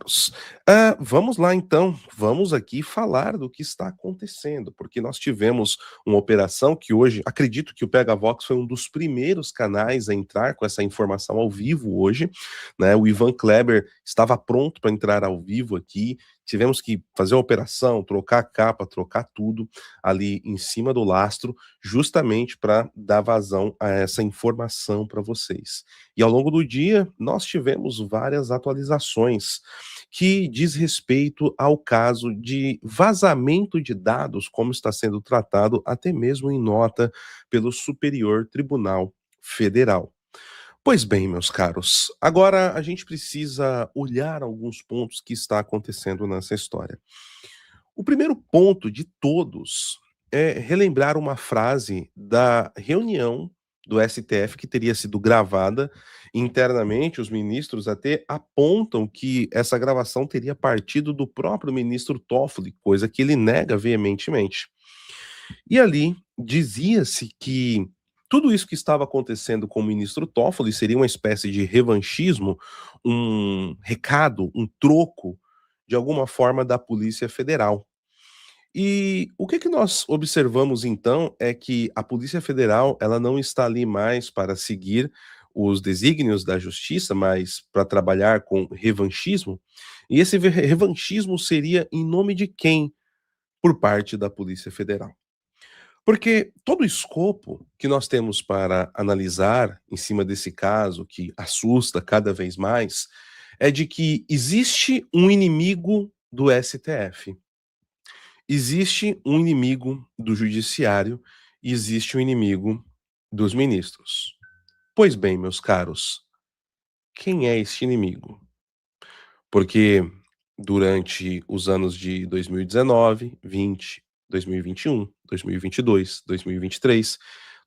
caros. Vamos lá então, vamos aqui falar do que está acontecendo, porque nós tivemos uma operação que hoje, acredito que o Pegavox foi um dos primeiros canais a entrar com essa informação ao vivo hoje, né? O Ivan Kleber estava pronto para entrar ao vivo aqui, tivemos que fazer uma operação, trocar a capa, trocar tudo ali em cima do lastro, justamente para dar vazão a essa informação para vocês. E ao longo do dia, nós tivemos várias atualizações que diz respeito ao caso de vazamento de dados, como está sendo tratado até mesmo em nota pelo Superior Tribunal Federal. Pois bem, meus caros, agora a gente precisa olhar alguns pontos que está acontecendo nessa história. O primeiro ponto de todos é relembrar uma frase da reunião do STF que teria sido gravada internamente. Os ministros até apontam que essa gravação teria partido do próprio ministro Toffoli, coisa que ele nega veementemente. E ali dizia-se que tudo isso que estava acontecendo com o ministro Toffoli seria uma espécie de revanchismo, um recado, um troco, de alguma forma, da Polícia Federal. E o que nós observamos então é que a Polícia Federal, ela não está ali mais para seguir os desígnios da justiça, mas para trabalhar com revanchismo. E esse revanchismo seria em nome de quem? Por parte da Polícia Federal. Porque todo o escopo que nós temos para analisar em cima desse caso, que assusta cada vez mais, é de que existe um inimigo do STF. Existe um inimigo do judiciário e existe um inimigo dos ministros. Pois bem, meus caros, quem é este inimigo? Porque durante os anos de 2019, 20, 2021, 2022, 2023,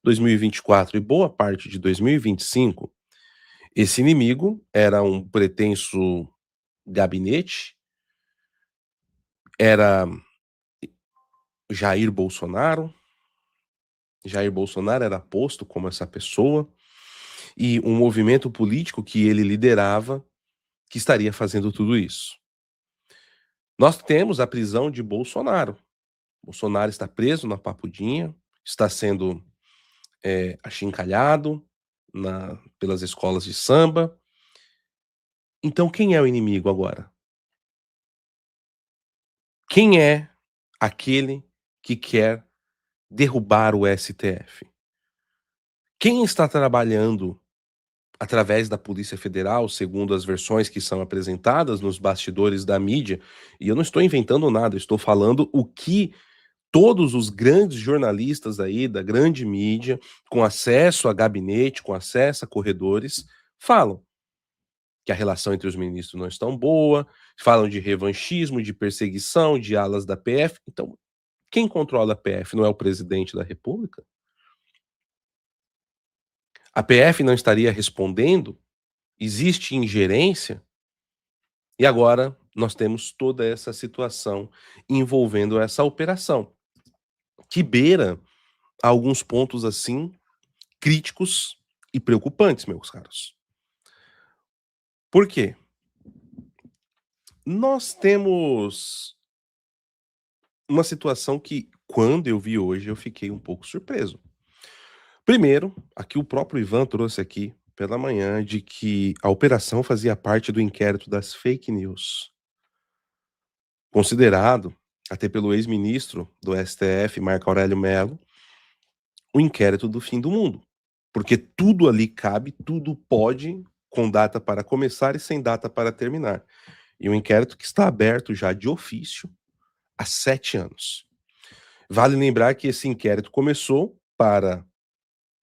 2024 e boa parte de 2025, esse inimigo era um pretenso gabinete, era Jair Bolsonaro. Jair Bolsonaro era posto como essa pessoa e um movimento político que ele liderava que estaria fazendo tudo isso. Nós temos a prisão de Bolsonaro. Bolsonaro está preso na Papudinha, está sendo achincalhado pelas escolas de samba. Então, quem é o inimigo agora? Quem é aquele que quer derrubar o STF? Quem está trabalhando através da Polícia Federal, segundo as versões que são apresentadas nos bastidores da mídia, e eu não estou inventando nada, estou falando o que todos os grandes jornalistas aí da grande mídia, com acesso a gabinete, com acesso a corredores, falam que a relação entre os ministros não é tão boa, falam de revanchismo, de perseguição, de alas da PF. Então, quem controla a PF não é o presidente da República? A PF não estaria respondendo? Existe ingerência? E agora nós temos toda essa situação envolvendo essa operação, que beira alguns pontos assim críticos e preocupantes, meus caros. Por quê? Nós temos uma situação que, quando eu vi hoje, eu fiquei um pouco surpreso. Primeiro, aqui o próprio Ivan trouxe aqui pela manhã de que a operação fazia parte do inquérito das fake news, considerado até pelo ex-ministro do STF, Marco Aurélio Mello, o inquérito do fim do mundo. Porque tudo ali cabe, tudo pode, com data para começar e sem data para terminar. E um inquérito que está aberto já de ofício há 7 anos. Vale lembrar que esse inquérito começou para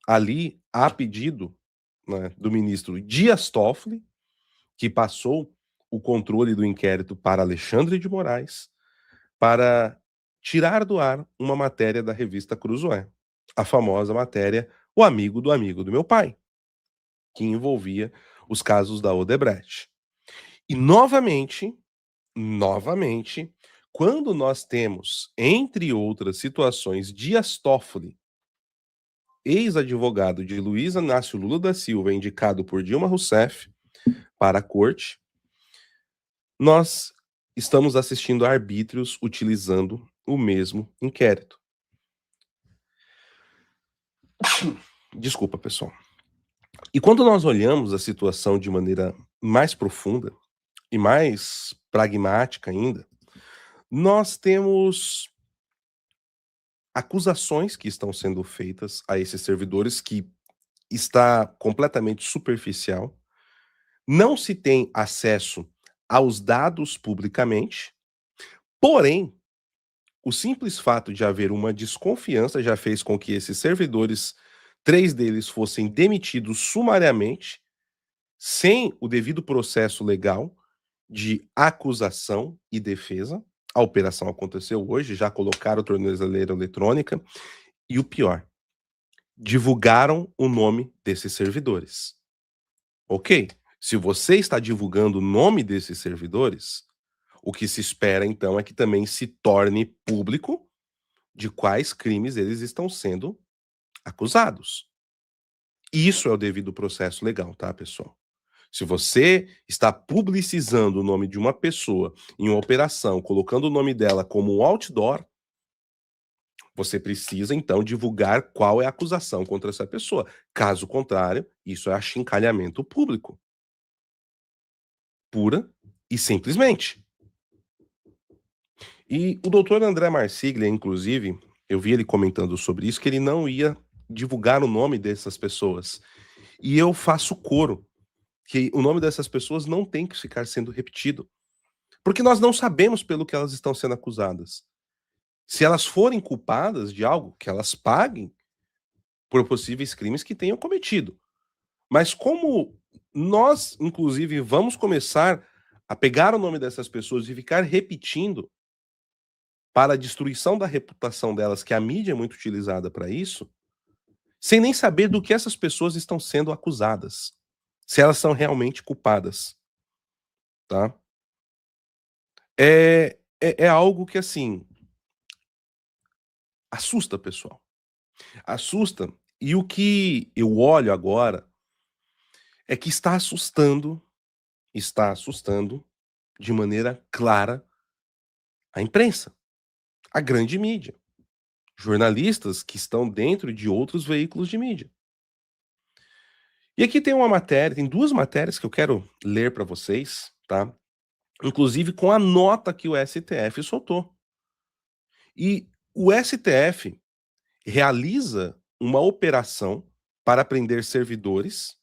ali, a pedido, né, do ministro Dias Toffoli, que passou o controle do inquérito para Alexandre de Moraes, para tirar do ar uma matéria da revista Cruzoé, a famosa matéria O Amigo do Meu Pai, que envolvia os casos da Odebrecht. E novamente, quando nós temos, entre outras situações, Dias Toffoli, ex-advogado de Luiz Inácio Lula da Silva, indicado por Dilma Rousseff para a corte, Nós estamos assistindo a arbítrios utilizando o mesmo inquérito. Desculpa, pessoal. E quando nós olhamos a situação de maneira mais profunda e mais pragmática ainda, nós temos acusações que estão sendo feitas a esses servidores que está completamente superficial. Não se tem acesso aos dados publicamente, porém, o simples fato de haver uma desconfiança já fez com que esses servidores, 3 deles fossem demitidos sumariamente, sem o devido processo legal de acusação e defesa. A operação aconteceu hoje, já colocaram tornozeleira eletrônica e o pior, divulgaram o nome desses servidores. Ok, se você está divulgando o nome desses servidores, o que se espera então é que também se torne público de quais crimes eles estão sendo acusados. Isso é o devido processo legal, tá, pessoal? Se você está publicizando o nome de uma pessoa em uma operação, colocando o nome dela como um outdoor, você precisa então divulgar qual é a acusação contra essa pessoa. Caso contrário, isso é achincalhamento público. Pura e simplesmente. E o doutor André Marsiglia, inclusive, eu vi ele comentando sobre isso, que ele não ia divulgar o nome dessas pessoas. E eu faço coro, que o nome dessas pessoas não tem que ficar sendo repetido. Porque nós não sabemos pelo que elas estão sendo acusadas. Se elas forem culpadas de algo, que elas paguem por possíveis crimes que tenham cometido. Mas como nós, inclusive, vamos começar a pegar o nome dessas pessoas e ficar repetindo para a destruição da reputação delas, que a mídia é muito utilizada para isso, sem nem saber do que essas pessoas estão sendo acusadas, se elas são realmente culpadas, tá? É algo que, assim, assusta, pessoal. Assusta, e o que eu olho agora é que está assustando de maneira clara a imprensa, a grande mídia, jornalistas que estão dentro de outros veículos de mídia. E aqui tem uma matéria, tem 2 matérias que eu quero ler para vocês, tá? Inclusive com a nota que o STF soltou. E o STF realiza uma operação para prender servidores.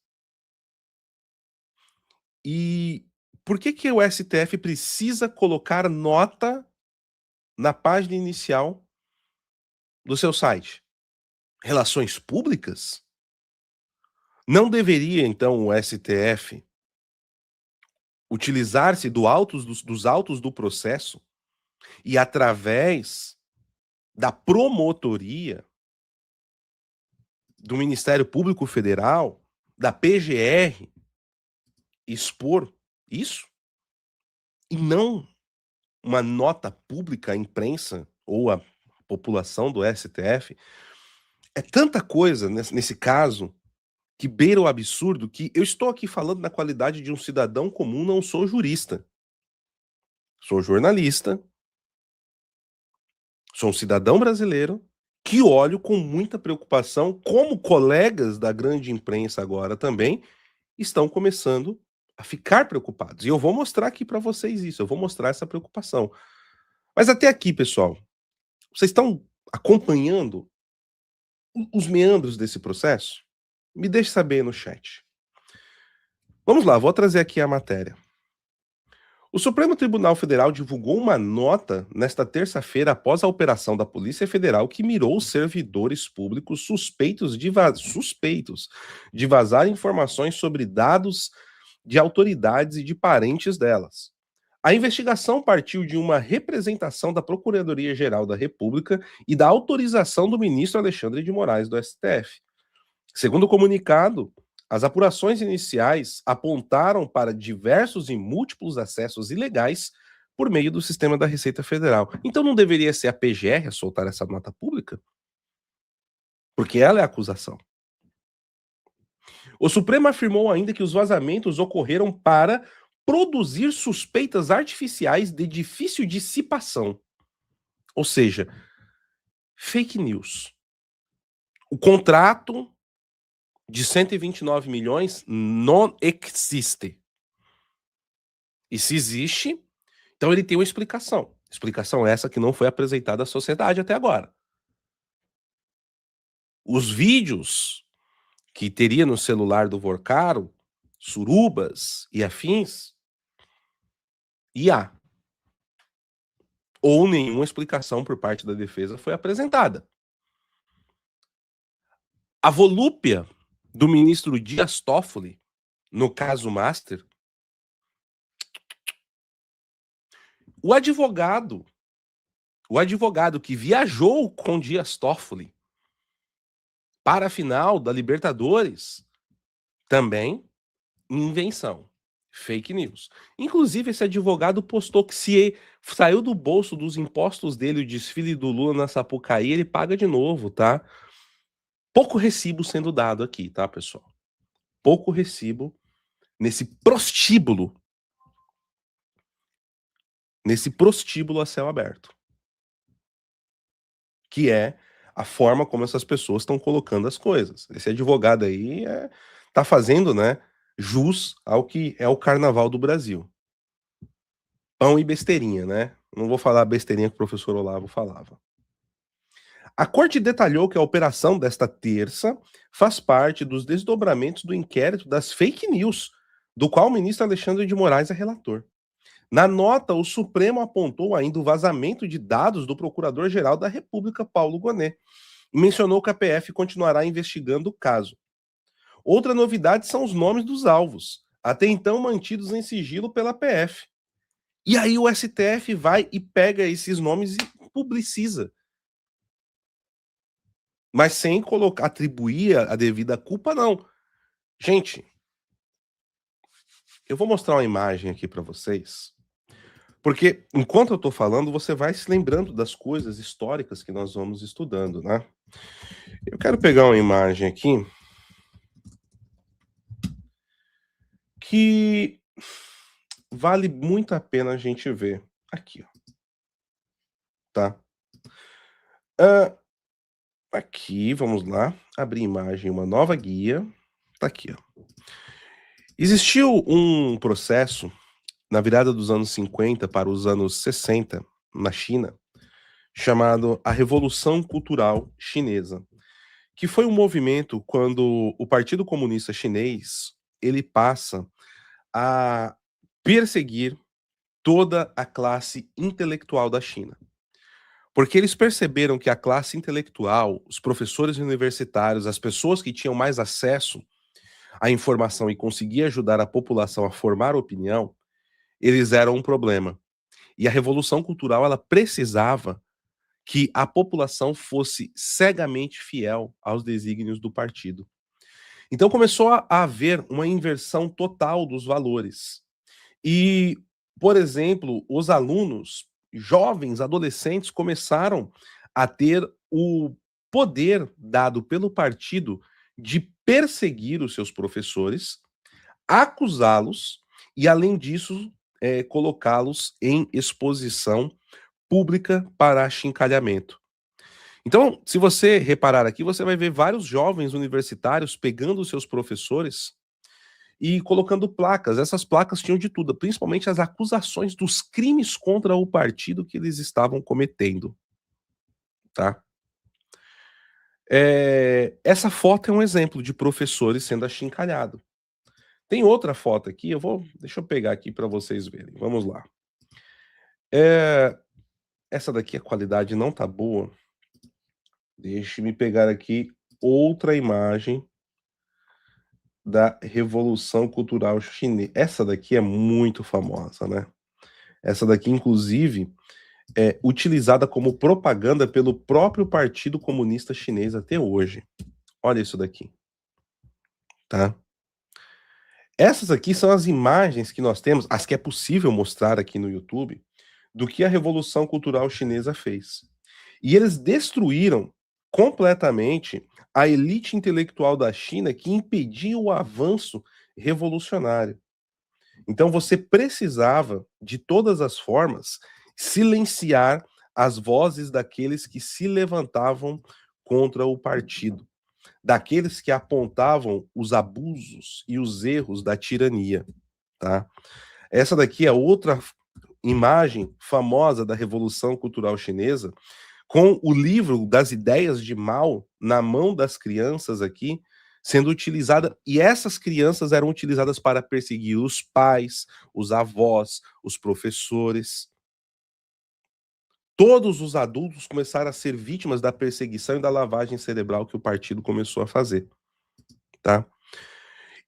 E por que que o STF precisa colocar nota na página inicial do seu site? Relações públicas? Não deveria então o STF utilizar-se dos autos do processo e através da promotoria do Ministério Público Federal, da PGR, expor isso? E não uma nota pública à imprensa ou à população do STF? É tanta coisa nesse caso que beira o absurdo, que eu estou aqui falando na qualidade de um cidadão comum, não sou jurista. Sou jornalista, sou um cidadão brasileiro que olho com muita preocupação como colegas da grande imprensa agora também estão começando a ficar preocupados. E eu vou mostrar aqui para vocês isso, eu vou mostrar essa preocupação. Mas até aqui, pessoal, vocês estão acompanhando os meandros desse processo? Me deixe saber no chat. Vamos lá, vou trazer aqui a matéria. O Supremo Tribunal Federal divulgou uma nota nesta terça-feira após a operação da Polícia Federal que mirou servidores públicos suspeitos de vazar informações sobre dados de autoridades e de parentes delas. A investigação partiu de uma representação da Procuradoria-Geral da República e da autorização do ministro Alexandre de Moraes do STF. Segundo o comunicado, as apurações iniciais apontaram para diversos e múltiplos acessos ilegais por meio do sistema da Receita Federal. Então não deveria ser a PGR a soltar essa nota pública? Porque ela é a acusação. O Supremo afirmou ainda que os vazamentos ocorreram para produzir suspeitas artificiais de difícil dissipação. Ou seja, fake news. O contrato de 129 milhões não existe. E se existe, então ele tem uma explicação. Explicação essa que não foi apresentada à sociedade até agora. Os vídeos que teria no celular do Vorcaro, surubas e afins, IA. Ou nenhuma explicação por parte da defesa foi apresentada. A volúpia do ministro Dias Toffoli, no caso Master, o advogado que viajou com Dias Toffoli para a final da Libertadores, também invenção, fake news. Inclusive, esse advogado postou que se saiu do bolso dos impostos dele o desfile do Lula na Sapucaí, ele paga de novo, tá? Pouco recibo sendo dado aqui, tá, pessoal? Pouco recibo nesse prostíbulo a céu aberto, que é a forma como essas pessoas estão colocando as coisas. Esse advogado aí tá fazendo, né, jus ao que é o carnaval do Brasil. Pão e besteirinha, né? Não vou falar a besteirinha que o professor Olavo falava. A corte detalhou que a operação desta terça faz parte dos desdobramentos do inquérito das fake news, do qual o ministro Alexandre de Moraes é relator. Na nota, o Supremo apontou ainda o vazamento de dados do Procurador-Geral da República, Paulo Gonet, e mencionou que a PF continuará investigando o caso. Outra novidade são os nomes dos alvos, até então mantidos em sigilo pela PF. E aí o STF vai e pega esses nomes e publiciza. Mas sem atribuir a devida culpa, não. Gente, eu vou mostrar uma imagem aqui para vocês, porque enquanto eu estou falando, você vai se lembrando das coisas históricas que nós vamos estudando, né? Eu quero pegar uma imagem aqui que vale muito a pena a gente ver. Aqui, ó. Tá? Aqui, vamos lá. Abrir imagem, uma nova guia. Tá aqui, ó. Existiu um processo na virada dos anos 50 para os anos 60, na China, chamado a Revolução Cultural Chinesa, que foi um movimento quando o Partido Comunista Chinês ele passa a perseguir toda a classe intelectual da China. Porque eles perceberam que a classe intelectual, os professores universitários, as pessoas que tinham mais acesso à informação e conseguiam ajudar a população a formar opinião, eles eram um problema. E a Revolução Cultural ela precisava que a população fosse cegamente fiel aos desígnios do partido. Então começou a haver uma inversão total dos valores. E, por exemplo, os alunos, jovens, adolescentes, começaram a ter o poder dado pelo partido de perseguir os seus professores, acusá-los e, além disso, colocá-los em exposição pública para achincalhamento. Então, se você reparar aqui, você vai ver vários jovens universitários pegando os seus professores e colocando placas. Essas placas tinham de tudo, principalmente as acusações dos crimes contra o partido que eles estavam cometendo. Tá? Essa foto é um exemplo de professores sendo achincalhados. Tem outra foto aqui, deixa eu pegar aqui para vocês verem. Vamos lá. Essa daqui a qualidade não tá boa. Deixe-me pegar aqui outra imagem da Revolução Cultural Chinesa. Essa daqui é muito famosa, né? Essa daqui, inclusive, é utilizada como propaganda pelo próprio Partido Comunista Chinês até hoje. Olha isso daqui. Tá? Essas aqui são as imagens que nós temos, as que é possível mostrar aqui no YouTube, do que a Revolução Cultural Chinesa fez. E eles destruíram completamente a elite intelectual da China que impedia o avanço revolucionário. Então você precisava, de todas as formas, silenciar as vozes daqueles que se levantavam contra o partido, daqueles que apontavam os abusos e os erros da tirania, tá? Essa daqui é outra imagem famosa da Revolução Cultural Chinesa, com o livro das ideias de Mao na mão das crianças aqui, sendo utilizada, e essas crianças eram utilizadas para perseguir os pais, os avós, os professores. Todos os adultos começaram a ser vítimas da perseguição e da lavagem cerebral que o partido começou a fazer, tá?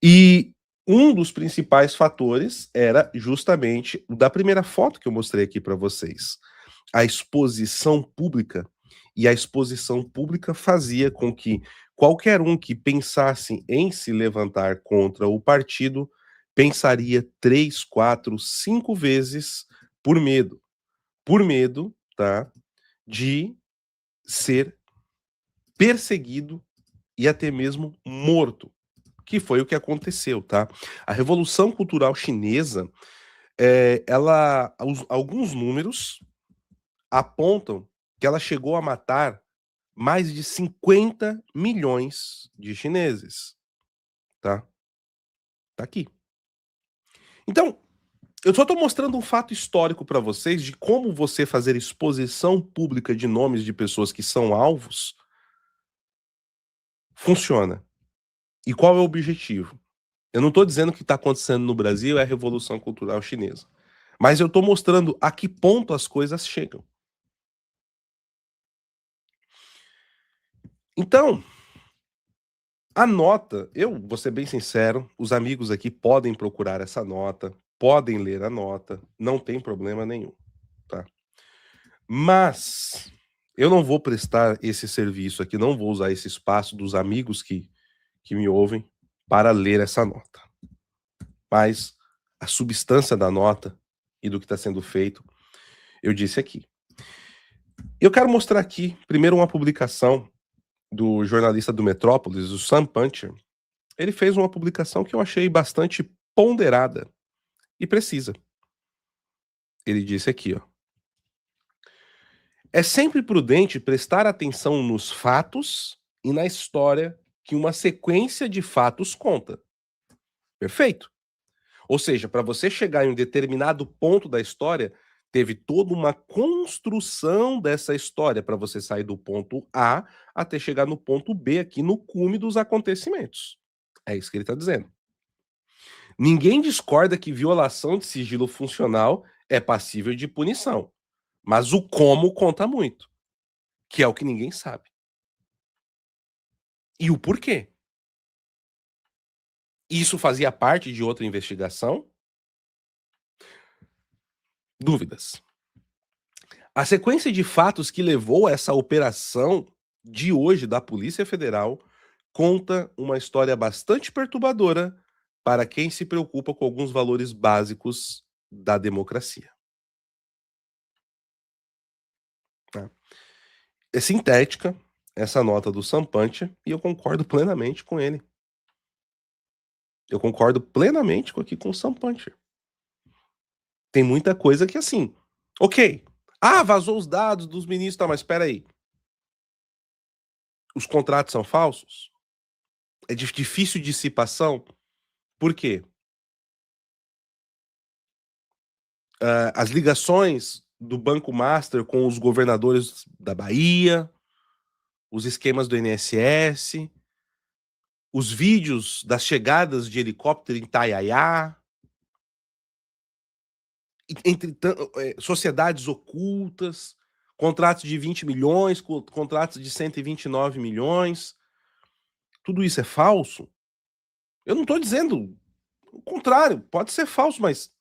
E um dos principais fatores era justamente o da primeira foto que eu mostrei aqui para vocês, a exposição pública. E a exposição pública fazia com que qualquer um que pensasse em se levantar contra o partido pensaria 3, 4, 5 vezes por medo, tá, de ser perseguido e até mesmo morto, que foi o que aconteceu, tá? A Revolução Cultural Chinesa, alguns números apontam que ela chegou a matar mais de 50 milhões de chineses, tá? Tá aqui. Então, eu só tô mostrando um fato histórico para vocês de como você fazer exposição pública de nomes de pessoas que são alvos funciona. E qual é o objetivo? Eu não tô dizendo que está acontecendo no Brasil é a Revolução Cultural Chinesa, mas eu tô mostrando a que ponto as coisas chegam. Então, a nota, eu vou ser bem sincero, os amigos aqui podem procurar essa nota, podem ler a nota, não tem problema nenhum, tá? Mas eu não vou prestar esse serviço aqui, não vou usar esse espaço dos amigos que me ouvem para ler essa nota. Mas a substância da nota e do que está sendo feito, eu disse aqui. Eu quero mostrar aqui, primeiro, uma publicação do jornalista do Metrópolis, o Sam Puncher. Ele fez uma publicação que eu achei bastante ponderada e precisa. Ele disse aqui, ó: é sempre prudente prestar atenção nos fatos e na história que uma sequência de fatos conta. Perfeito. Ou seja, para você chegar em um determinado ponto da história, teve toda uma construção dessa história para você sair do ponto A até chegar no ponto B, aqui no cume dos acontecimentos. É isso que ele está dizendo. Ninguém discorda que violação de sigilo funcional é passível de punição, mas o como conta muito, que é o que ninguém sabe. E o porquê? Isso fazia parte de outra investigação? Dúvidas. A sequência de fatos que levou a essa operação de hoje da Polícia Federal conta uma história bastante perturbadora para quem se preocupa com alguns valores básicos da democracia. Tá? É sintética essa nota do Sam Puncher e eu concordo plenamente com ele. Eu concordo plenamente com o Sam Puncher. Tem muita coisa que assim, ok. Ah, vazou os dados dos ministros, tá, mas espera aí. Os contratos são falsos? É difícil dissipação? Por quê? As ligações do Banco Master com os governadores da Bahia, os esquemas do INSS, os vídeos das chegadas de helicóptero em Itaiaiá, entre sociedades ocultas, contratos de 20 milhões, contratos de 129 milhões. Tudo isso é falso? Eu não estou dizendo o contrário, pode ser falso, mas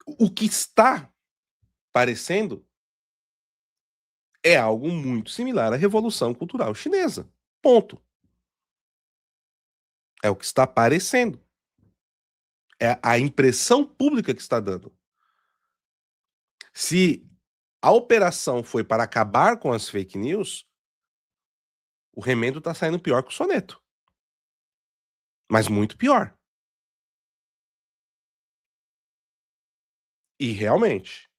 o que está parecendo é algo muito similar à Revolução Cultural Chinesa. Ponto. É o que está parecendo. É a impressão pública que está dando. Se a operação foi para acabar com as fake news, o remendo está saindo pior que o soneto. Mas muito pior. E realmente,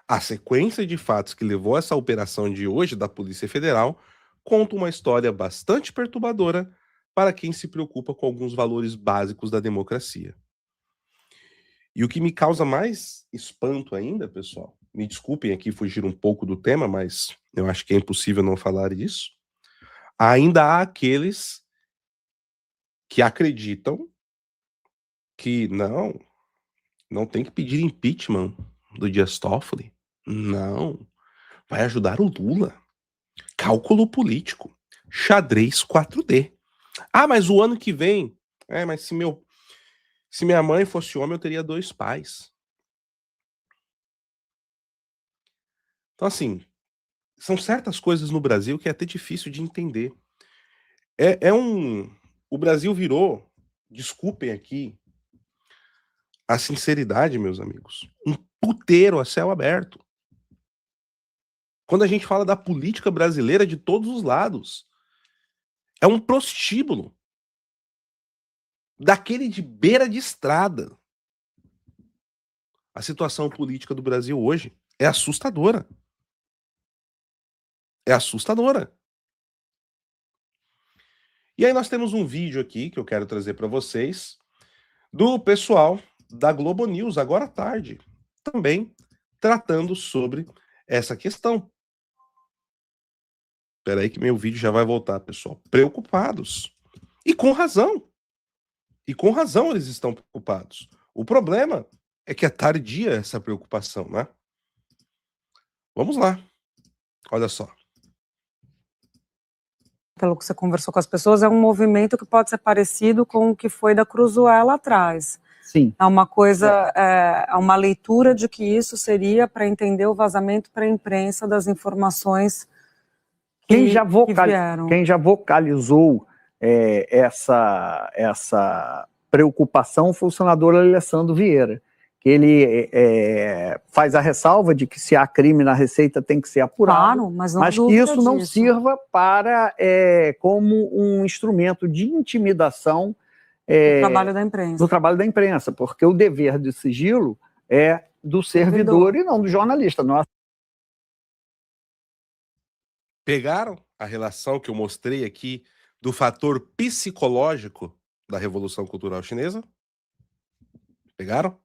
a sequência de fatos que levou a essa operação de hoje da Polícia Federal conta uma história bastante perturbadora para quem se preocupa com alguns valores básicos da democracia. E o que me causa mais espanto ainda, pessoal, me desculpem aqui fugir um pouco do tema, mas eu acho que é impossível não falar disso. Ainda há aqueles que acreditam que não tem que pedir impeachment do Dias Toffoli. Não, vai ajudar o Lula. Cálculo político. Xadrez 4D. Ah, mas o ano que vem. Mas se minha mãe fosse homem, eu teria 2 pais. Então, assim, são certas coisas no Brasil que é até difícil de entender. O Brasil virou, desculpem aqui a sinceridade, meus amigos, um puteiro a céu aberto. Quando a gente fala da política brasileira de todos os lados, é um prostíbulo. Daquele de beira de estrada. A situação política do Brasil hoje é assustadora. É assustadora. E aí nós temos um vídeo aqui que eu quero trazer para vocês do pessoal da Globo News, agora à tarde, também tratando sobre essa questão. Espera aí que meu vídeo já vai voltar, pessoal. Preocupados. E com razão. E com razão eles estão preocupados. O problema é que é tardia essa preocupação, né? Vamos lá. Olha só. Pelo que você conversou com as pessoas, é um movimento que pode ser parecido com o que foi da Cruzoé lá atrás. Sim. É uma coisa, é uma leitura de que isso seria para entender o vazamento para a imprensa das informações que vieram. Quem já vocalizou essa preocupação foi o senador Alessandro Vieira, que ele faz a ressalva de que se há crime na Receita tem que ser apurado, claro, mas que isso não sirva para como um instrumento de intimidação do trabalho da imprensa, porque o dever de sigilo é do servidor e não do jornalista. Nossa. Pegaram a relação que eu mostrei aqui do fator psicológico da Revolução Cultural Chinesa? Pegaram?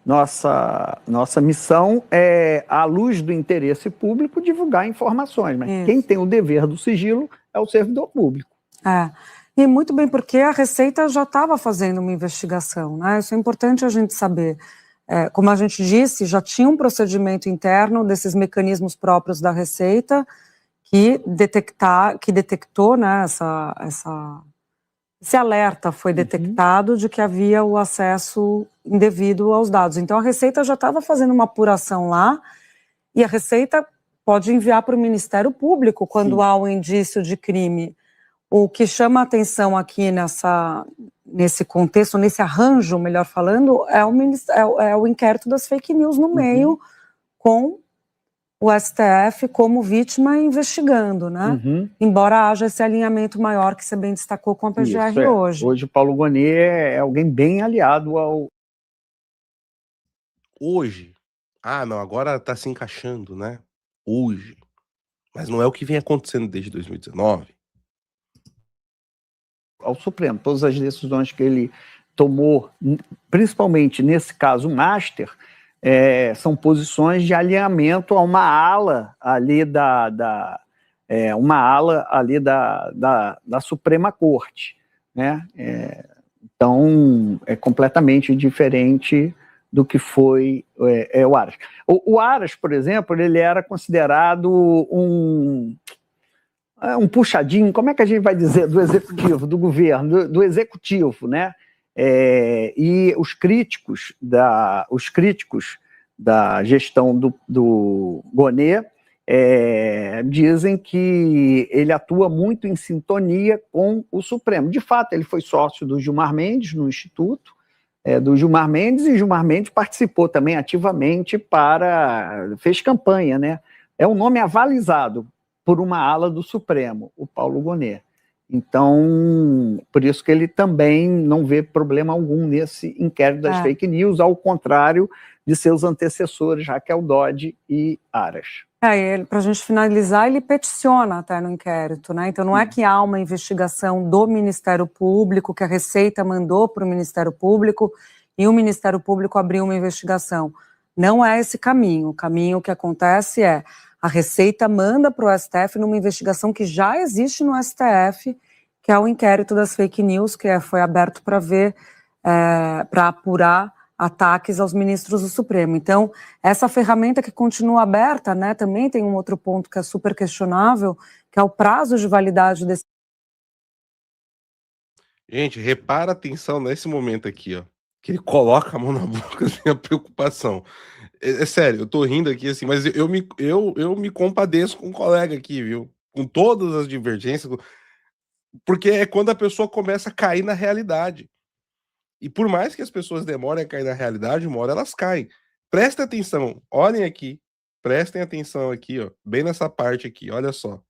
Nossa missão é, à luz do interesse público, divulgar informações, mas quem tem o dever do sigilo é o servidor público. E muito bem, porque a Receita já estava fazendo uma investigação, né? Isso é importante a gente saber. Como a gente disse, já tinha um procedimento interno desses mecanismos próprios da Receita que detectou, né, esse alerta foi detectado de que havia o acesso indevido aos dados. Então a Receita já estava fazendo uma apuração lá e a Receita pode enviar para o Ministério Público quando há um indício de crime. O que chama a atenção aqui nesse contexto, nesse arranjo, melhor falando, é o inquérito das fake news no meio, com o STF como vítima investigando, né? Embora haja esse alinhamento maior que você bem destacou com a PGR hoje. Hoje o Paulo Gonet é alguém bem aliado ao... Hoje? Não, agora está se encaixando, né? Hoje. Mas não é o que vem acontecendo desde 2019. Ao Supremo, todas as decisões que ele tomou, principalmente nesse caso Master, são posições de alinhamento a uma ala ali da Suprema Corte, né? Então é completamente diferente do que foi o Aras. O Aras, por exemplo, ele era considerado um puxadinho, como é que a gente vai dizer, do executivo, do governo, do executivo, né? E os críticos da gestão do Gonet dizem que ele atua muito em sintonia com o Supremo. De fato, ele foi sócio do Gilmar Mendes no Instituto, do Gilmar Mendes, e Gilmar Mendes participou também ativamente fez campanha, né? É um nome avalizado por uma ala do Supremo, o Paulo Gonet. Então, por isso que ele também não vê problema algum nesse inquérito das fake news, ao contrário de seus antecessores, Raquel Dodge e Aras. Para a gente finalizar, ele peticiona até no inquérito, né? Então não é que há uma investigação do Ministério Público, que a Receita mandou para o Ministério Público e o Ministério Público abriu uma investigação. Não é esse caminho. O caminho que acontece é a Receita manda para o STF numa investigação que já existe no STF, que é o inquérito das fake news, que foi aberto para ver, para apurar ataques aos ministros do Supremo. Então, essa ferramenta que continua aberta, né, também tem um outro ponto que é super questionável, que é o prazo de validade desse... Gente, repara a atenção nesse momento aqui, ó, que ele coloca a mão na boca sem a preocupação. É sério, eu tô rindo aqui assim, mas eu me compadeço com um colega aqui, viu? Com todas as divergências, porque é quando a pessoa começa a cair na realidade. E por mais que as pessoas demorem a cair na realidade, uma hora elas caem. Prestem atenção, olhem aqui, prestem atenção aqui, ó, bem nessa parte aqui, olha só.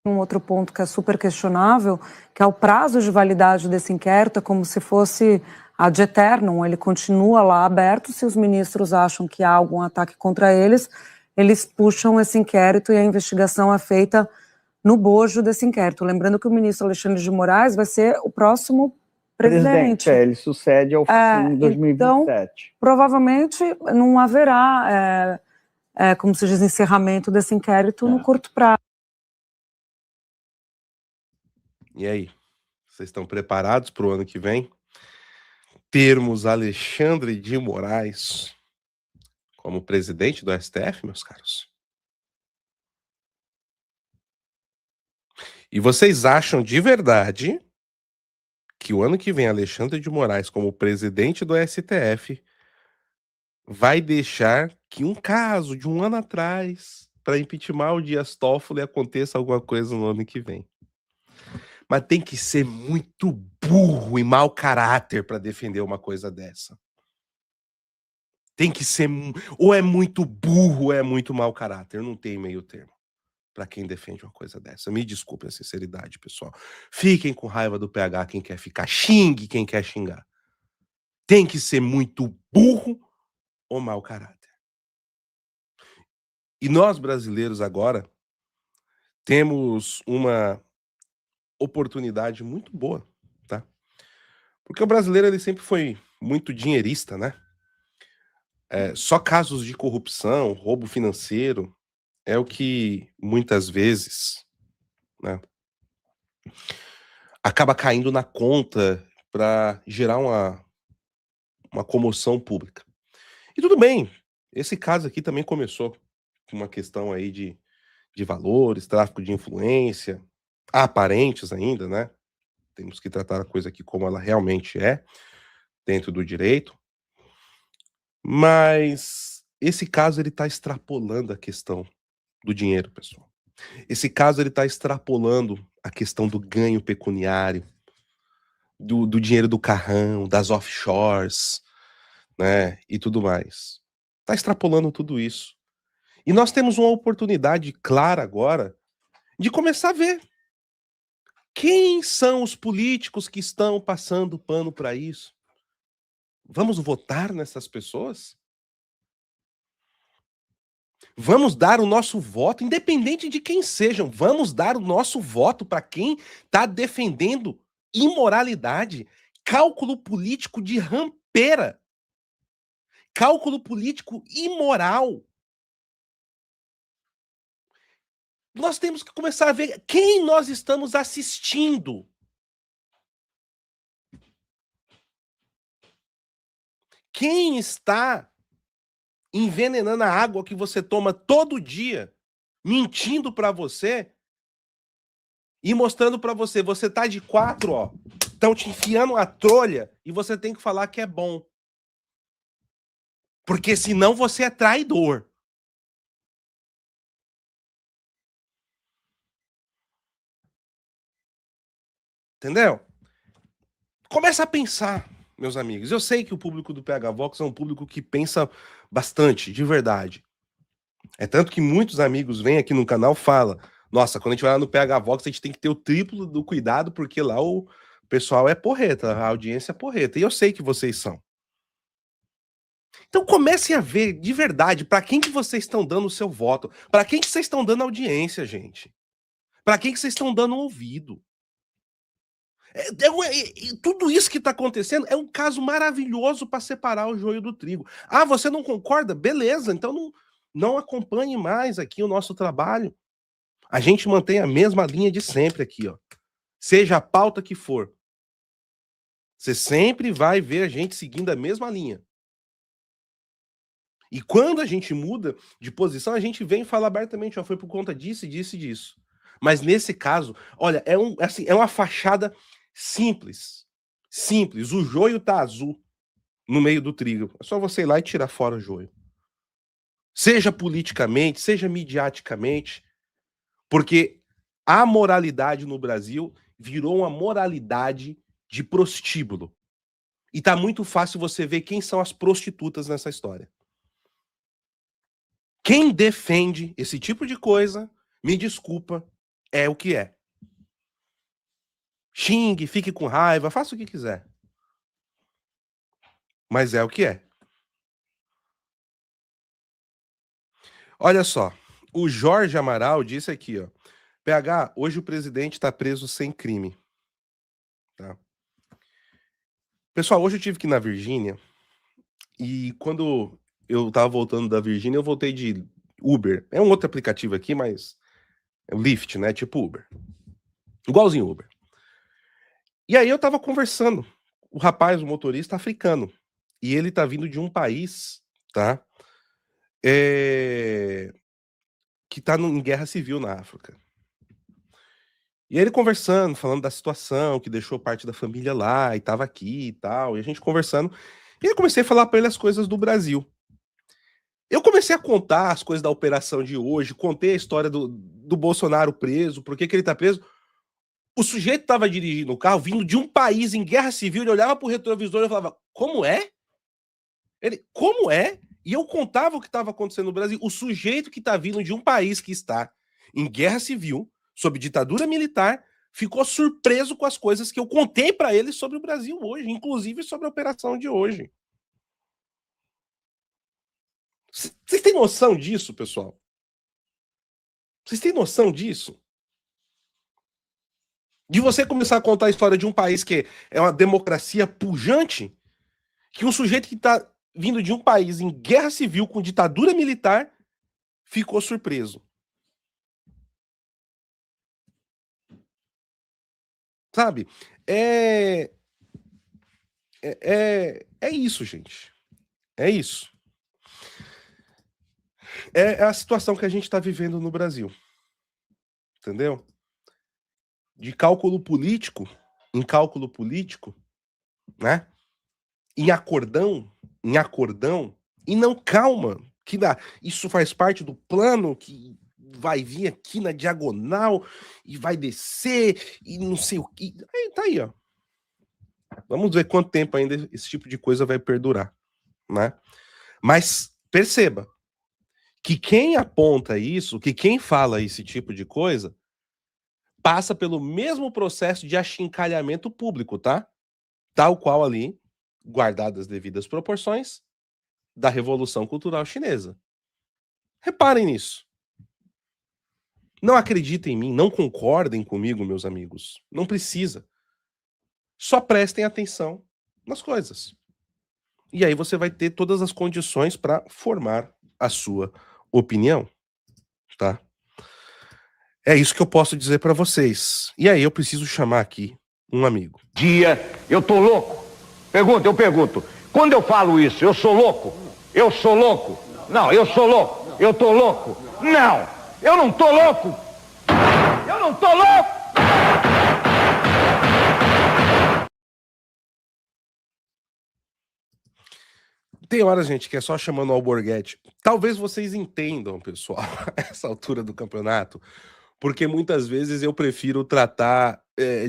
Um outro ponto que é super questionável, que é o prazo de validade desse inquérito, é como se fosse ad eternum, ele continua lá aberto, se os ministros acham que há algum ataque contra eles, eles puxam esse inquérito e a investigação é feita no bojo desse inquérito. Lembrando que o ministro Alexandre de Moraes vai ser o próximo presidente. Ele sucede ao fim de 2027. Então, provavelmente não haverá, como se diz, encerramento desse inquérito no curto prazo. E aí, vocês estão preparados para o ano que vem? Termos Alexandre de Moraes como presidente do STF, meus caros? E vocês acham de verdade que o ano que vem Alexandre de Moraes como presidente do STF vai deixar que um caso de um ano atrás para impeachment o Dias Toffoli aconteça alguma coisa no ano que vem? Mas tem que ser muito burro e mau caráter para defender uma coisa dessa. Tem que ser ou é muito burro ou é muito mau caráter, não tem meio termo para quem defende uma coisa dessa. Me desculpe a sinceridade, pessoal. Fiquem com raiva do PH quem quer ficar, xingue quem quer xingar. Tem que ser muito burro ou mau caráter. E nós brasileiros agora temos uma oportunidade muito boa, tá? Porque o brasileiro ele sempre foi muito dinheirista, né? Só casos de corrupção, roubo financeiro é o que muitas vezes, né, acaba caindo na conta para gerar uma comoção pública. E tudo bem, esse caso aqui também começou com uma questão aí de valores, tráfico de influência, aparentes ainda, né? Temos que tratar a coisa aqui como ela realmente é, dentro do direito. Mas esse caso ele está extrapolando a questão do dinheiro, pessoal. Esse caso ele está extrapolando a questão do ganho pecuniário, do dinheiro do carrão, das offshores, né, e tudo mais. Está extrapolando tudo isso. E nós temos uma oportunidade clara agora de começar a ver quem são os políticos que estão passando pano para isso. Vamos votar nessas pessoas? Vamos dar o nosso voto, independente de quem sejam, vamos dar o nosso voto para quem está defendendo imoralidade, cálculo político de rampeira, cálculo político imoral. Nós temos que começar a ver quem nós estamos assistindo. Quem está envenenando a água que você toma todo dia, mentindo para você e mostrando para você, você tá de 4, ó, estão te enfiando a trolha e você tem que falar que é bom. Porque senão você é traidor. Entendeu? Começa a pensar, meus amigos. Eu sei que o público do PH Vox é um público que pensa bastante, de verdade. É tanto que muitos amigos vêm aqui no canal e falam, Nossa, quando a gente vai lá no PH Vox, a gente tem que ter o triplo do cuidado, porque lá o pessoal é porreta, a audiência é porreta. E eu sei que vocês são. Então comecem a ver de verdade para quem que vocês estão dando o seu voto, para quem que vocês estão dando audiência, gente. Para quem que vocês estão dando ouvido. Tudo isso que está acontecendo é um caso maravilhoso para separar o joio do trigo. Ah, você não concorda? Beleza, então não acompanhe mais aqui o nosso trabalho. A gente mantém a mesma linha de sempre aqui, ó. Seja a pauta que for. Você sempre vai ver a gente seguindo a mesma linha. E quando a gente muda de posição, a gente vem e fala abertamente, ó, foi por conta disso, disso e disso. Mas nesse caso, olha, é uma fachada simples. Simples. O joio tá azul no meio do trigo. É só você ir lá e tirar fora o joio. Seja politicamente, seja midiaticamente, porque a moralidade no Brasil virou uma moralidade de prostíbulo. E tá muito fácil você ver quem são as prostitutas nessa história. Quem defende esse tipo de coisa, me desculpa, é o que é. Xingue, fique com raiva, faça o que quiser. Mas é o que é. Olha só, o Jorge Amaral disse aqui, ó. PH, hoje o presidente está preso sem crime. Tá? Pessoal, hoje eu tive que ir na Virgínia e quando eu tava voltando da Virgínia, eu voltei de Uber. É um outro aplicativo aqui, mas é o Lyft, né? Tipo Uber. Igualzinho Uber. E aí eu tava conversando. O rapaz, o motorista africano. E ele tá vindo de um país, tá? Que tá em guerra civil na África. E ele conversando, falando da situação, que deixou parte da família lá e tava aqui e tal. E a gente conversando. E eu comecei a falar pra ele as coisas do Brasil. Eu comecei a contar as coisas da operação de hoje, contei a história do Bolsonaro preso, por que ele tá preso. O sujeito estava dirigindo o carro, vindo de um país em guerra civil, ele olhava pro retrovisor e falava, como é? Ele, como é? E eu contava o que estava acontecendo no Brasil. O sujeito que está vindo de um país que está em guerra civil, sob ditadura militar, ficou surpreso com as coisas que eu contei para ele sobre o Brasil hoje, inclusive sobre a operação de hoje. Vocês têm noção disso, pessoal? Vocês têm noção disso? De você começar a contar a história de um país que é uma democracia pujante, que um sujeito que está vindo de um país em guerra civil com ditadura militar ficou surpreso. Sabe? É isso, gente. É isso. É a situação que a gente está vivendo no Brasil. Entendeu? De cálculo político, em cálculo político, né? Em acordão, e não calma, que isso faz parte do plano que vai vir aqui na diagonal e vai descer e não sei o que. Aí tá aí, ó. Vamos ver quanto tempo ainda esse tipo de coisa vai perdurar, né? Mas perceba que quem aponta isso, que quem fala esse tipo de coisa, passa pelo mesmo processo de achincalhamento público, tá? Tal qual ali, guardadas as devidas proporções, da Revolução Cultural Chinesa. Reparem nisso. Não acreditem em mim, não concordem comigo, meus amigos. Não precisa. Só prestem atenção nas coisas. E aí você vai ter todas as condições para formar a sua opinião, tá? É isso que eu posso dizer para vocês. E aí eu preciso chamar aqui um amigo. Eu tô louco? Eu pergunto. Quando eu falo isso, eu sou louco? Eu sou louco? Não, eu sou louco. Eu tô louco? Não, eu não tô louco. Eu não tô louco. Tem horas, gente, que é só chamando o Alborguete. Talvez vocês entendam, pessoal, essa altura do campeonato, porque muitas vezes eu prefiro tratar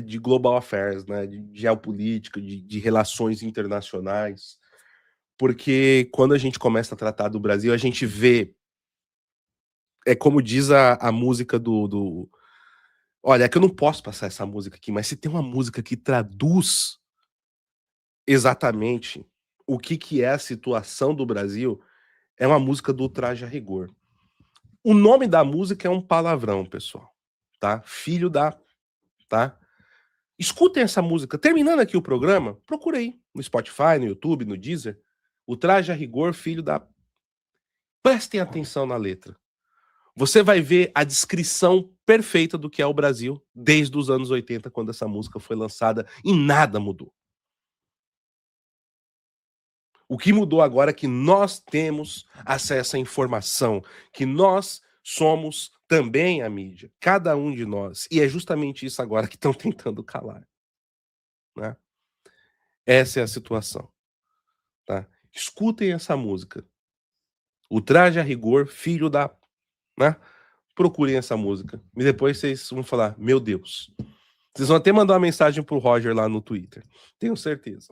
de global affairs, né, de geopolítica, de relações internacionais, porque quando a gente começa a tratar do Brasil, a gente vê é como diz a música do... Olha, é que eu não posso passar essa música aqui, mas se tem uma música que traduz exatamente o que é a situação do Brasil, é uma música do Traje a Rigor. O nome da música é um palavrão, pessoal, tá? Filho da... tá? Escutem essa música. Terminando aqui o programa, procura aí no Spotify, no YouTube, no Deezer. O Traje a Rigor, filho da... Prestem atenção na letra. Você vai ver a descrição perfeita do que é o Brasil desde os anos 80, quando essa música foi lançada, e nada mudou. O que mudou agora é que nós temos acesso à informação, que nós somos também a mídia, cada um de nós. E é justamente isso agora que estão tentando calar, né? Essa é a situação, tá? Escutem essa música. O Traje a Rigor, filho da... né? Procurem essa música. E depois vocês vão falar, meu Deus. Vocês vão até mandar uma mensagem pro Roger lá no Twitter. Tenho certeza.